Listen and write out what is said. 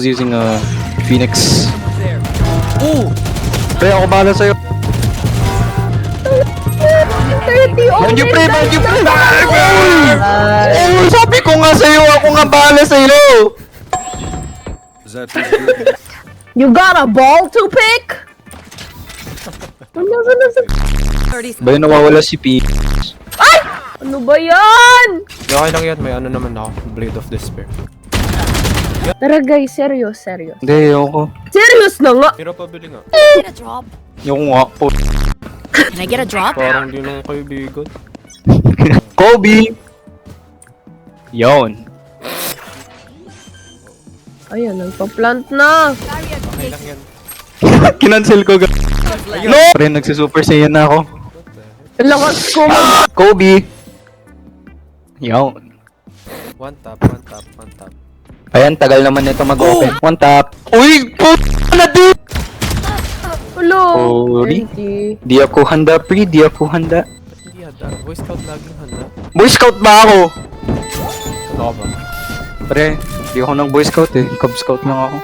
Using a Phoenix. Ooh! Pre, ako bahala sa'yo. 30 Man, you pre! Oh, sabi ko nga sa'yo, ako nga bahala sa'yo! You got a ball to pick? Ba yun nawawala si P? Ano ba yan? Okay lang yan, may ano naman ako, Blade of Despair. Tara guys, serious. Hindi, ayoko. Serious na nga! Hira pabili nga. Get a drop. Ayoko nga po. Can I get a drop? Parang di nang kaibigan. Kobe! Yon. Ayan, nagpa-plant na. Okay lang yan. Kinancel ko. No! Pre, nagsisuper saiyan na ako. Lakas ko. Kobe! Yon. One tap. Ayan, tagal naman nito mag-open. One tap. Uy! Na di! Hello. Sorry. 20. Di ako handa, pre. Di ako handa. Hindi handa. Boy Scout laging handa. Boy Scout ba ako? Ano ka ba? Pre, di ako ng Boy Scout eh. Cub Scout lang ako.